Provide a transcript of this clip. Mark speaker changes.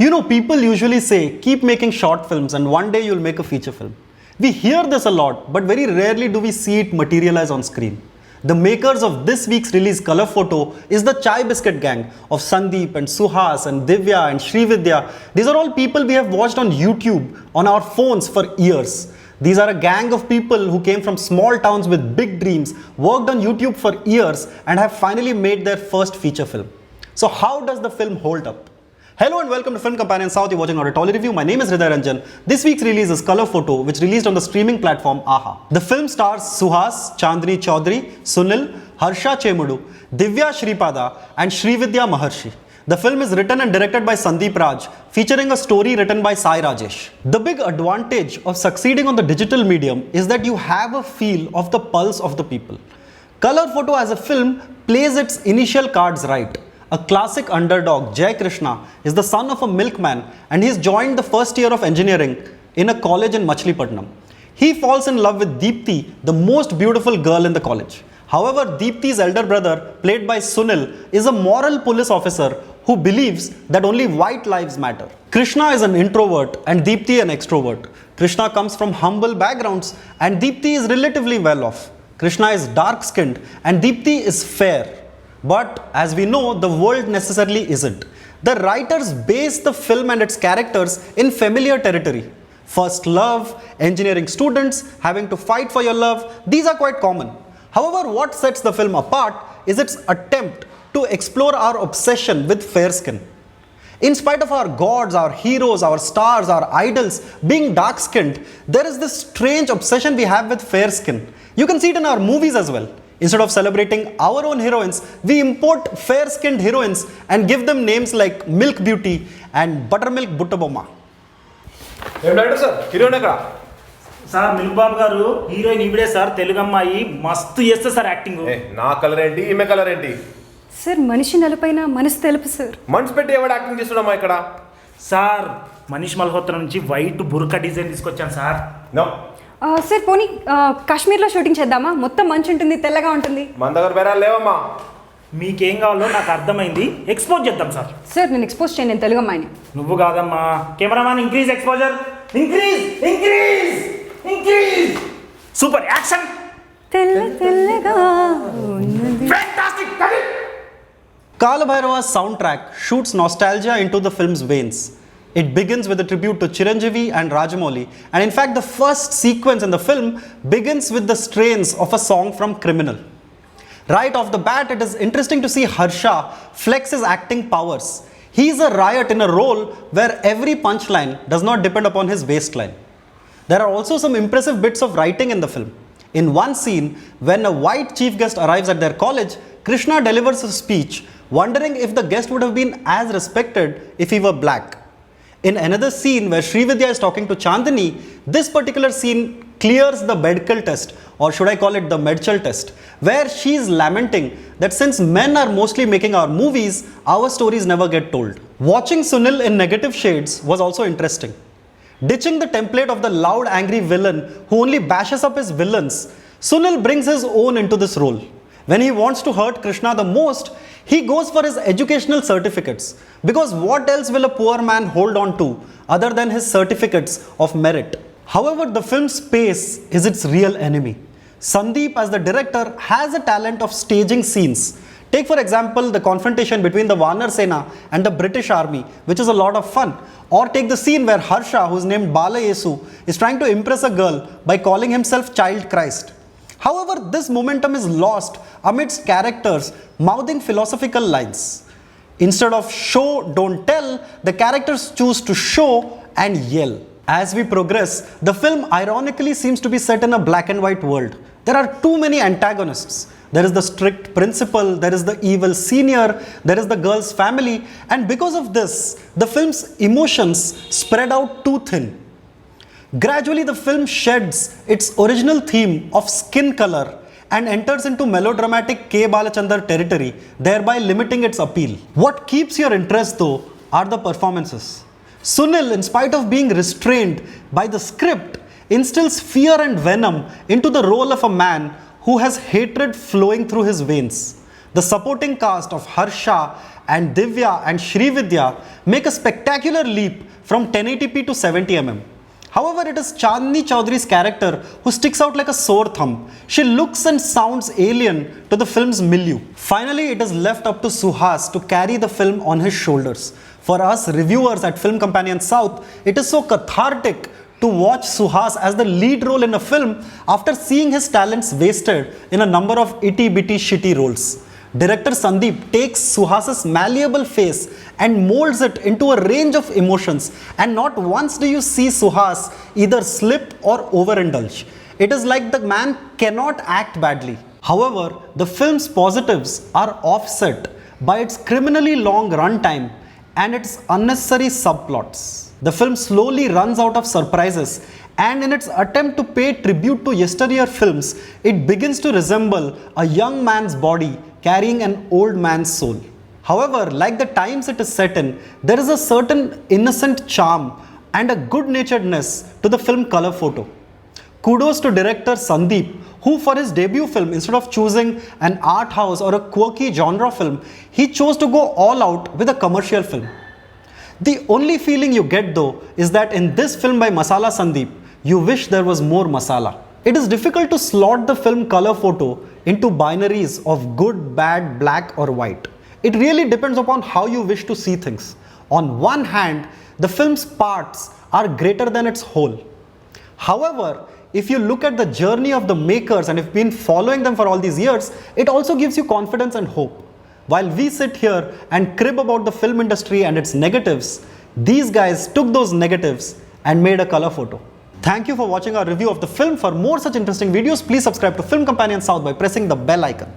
Speaker 1: You know, people usually say, keep making short films and one day you'll make a feature film. We hear this a lot, but very rarely do we see it materialize on screen. The makers of this week's release Color Photo is the Chai Biscuit gang of Sandeep and Suhas and Divya and Srividya. These are all people we have watched on YouTube, on our phones for years. These are a gang of people who came from small towns with big dreams, worked on YouTube for years and have finally made their first feature film. So how does the film hold up? Hello and welcome to Film Companion South. You're watching our Tolly review. My name is Hriday Ranjan. This week's release is Color Photo, which released on the streaming platform AHA. The film stars Suhas, Chandini Chaudhary, Sunil, Harsha Chemudu, Divya Shripada and Srividya Maharshi. The film is written and directed by Sandeep Raj, featuring a story written by Sai Rajesh. The big advantage of succeeding on the digital medium is that you have a feel of the pulse of the people. Color Photo as a film plays its initial cards right. A classic underdog, Jai Krishna, is the son of a milkman and he's joined the first year of engineering in a college in Machilipatnam. He falls in love with Deepti, the most beautiful girl in the college. However, Deepti's elder brother, played by Sunil, is a moral police officer who believes that only white lives matter. Krishna is an introvert and Deepti an extrovert. Krishna comes from humble backgrounds and Deepti is relatively well off. Krishna is dark-skinned and Deepti is fair. But as we know, the world necessarily isn't. The writers base the film and its characters in familiar territory. First love, engineering students, having to fight for your love, these are quite common. However, what sets the film apart is its attempt to explore our obsession with fair skin. In spite of our gods, our heroes, our stars, our idols being dark-skinned, there is this strange obsession we have with fair skin. You can see it in our movies as well. Instead of celebrating our own heroines, we import fair-skinned heroines and give them names like Milk Beauty and Buttermilk Buttabomma.
Speaker 2: సార్ milk Babu garu heroine ఇవిడే sir Telugu అమ్మాయి మస్తు చేస్తే sir acting.
Speaker 3: నా colour ఏంటి ఈమె colour ఏంటి?
Speaker 4: Sir మనిషి నలుపైన మనసు తెలుపు సార్.
Speaker 3: మనసు పెట్టి ఎవడు యాక్టింగ్ చేస్తున్నామా ఇక్కడ?
Speaker 2: సార్ మనీష్ మల్హోత్రా నుంచి వైట్ బుర్కా డిజైన్ తీసుకొచ్చాను సార్.
Speaker 3: నో
Speaker 4: సార్ పోనీ కాశ్మీర్లో షూటింగ్ చేద్దామా? మొత్తం మంచు ఉంటుంది, తెల్లగా ఉంటుంది.
Speaker 3: మన దగ్గర బేరాలు లేవమ్మా.
Speaker 2: మీకేం కావాలో నాకు అర్థమైంది, ఎక్స్పోజ్ చేద్దాం సార్.
Speaker 4: సార్ నేను ఎక్స్పోజ్ చేయను, నేను తెలుగు అమ్మాయిని.
Speaker 2: నువ్వు కాదమ్మా. Cameraman increase exposure, increase increase increase. Super action.
Speaker 4: తెల్ల తెల్లగా ఉన్నది.
Speaker 2: Fantastic.
Speaker 1: Kala Bhairava's soundtrack shoots nostalgia into the film's veins. It begins with a tribute to Chiranjeevi and Rajamouli, and in fact the first sequence in the film begins with the strains of a song from Criminal. Right off the bat, it is interesting to see Harsha flex his acting powers. He is a riot in a role where every punchline does not depend upon his waistline. There are also some impressive bits of writing in the film. In one scene, when a white chief guest arrives at their college, Krishna delivers a speech wondering if the guest would have been as respected if he were black. In another scene where Srividya is talking to Chandini, this particular scene clears the medical test, or should I call it the Medchal test, where she is lamenting that since men are mostly making our movies, our stories never get told. Watching Sunil in negative shades was also interesting. Ditching the template of the loud angry villain who only bashes up his villains, Sunil brings his own into this role. When he wants to hurt Krishna the most, he goes for his educational certificates, because what else will a poor man hold on to other than his certificates of merit? However, the film's pace is its real enemy. Sandeep as the director has a talent of staging scenes. Take for example the confrontation between the Vanar Sena and the British army, which is a lot of fun. Or take the scene where Harsha, who is named Bala Yesu, is trying to impress a girl by calling himself Child Christ. However, this momentum is lost amidst characters mouthing philosophical lines. Instead of show, don't tell, the characters choose to show and yell. As we progress, the film ironically seems to be set in a black and white world. There are too many antagonists. There is the strict principal, there is the evil senior, there is the girl's family, and because of this, the film's emotions spread out too thin. Gradually, the film sheds its original theme of skin color and enters into melodramatic K. Balachandar territory, thereby limiting its appeal. What keeps your interest though are the performances. Sunil, in spite of being restrained by the script, instills fear and venom into the role of a man who has hatred flowing through his veins. The supporting cast of Harsha and Divya and Srividya make a spectacular leap from 1080p to 70mm. However, it is Chandini Chowdhury's character who sticks out like a sore thumb. She looks and sounds alien to the film's milieu. Finally, it is left up to Suhas to carry the film on his shoulders. For us reviewers at Film Companion South, it is so cathartic to watch Suhas as the lead role in a film after seeing his talents wasted in a number of itty-bitty shitty roles. Director Sandeep takes Suhas's malleable face and molds it into a range of emotions, and not once do you see Suhas either slip or overindulge. It is like the man cannot act badly. However, the film's positives are offset by its criminally long runtime and its unnecessary subplots. The film slowly runs out of surprises, and in its attempt to pay tribute to yesteryear films, it begins to resemble a young man's body carrying an old man's soul. However, like the times it is set in, there is a certain innocent charm and a good-naturedness to the film color photo. Kudos to director Sandeep, who for his debut film, instead of choosing an art house or a quirky genre film, he chose to go all out with a commercial film. The only feeling you get though is that in this film by Masala Sandeep, you wish there was more masala. It is difficult to slot the film color photo into binaries of good, bad, black or white. It really depends upon how you wish to see things. On one hand, the film's parts are greater than its whole. However, if you look at the journey of the makers and have been following them for all these years, it also gives you confidence and hope. While we sit here and crib about the film industry and its negatives, these guys took those negatives and made a color photo. Thank you for watching our review of the film. For more such interesting videos, please subscribe to Film Companion South by pressing the bell icon.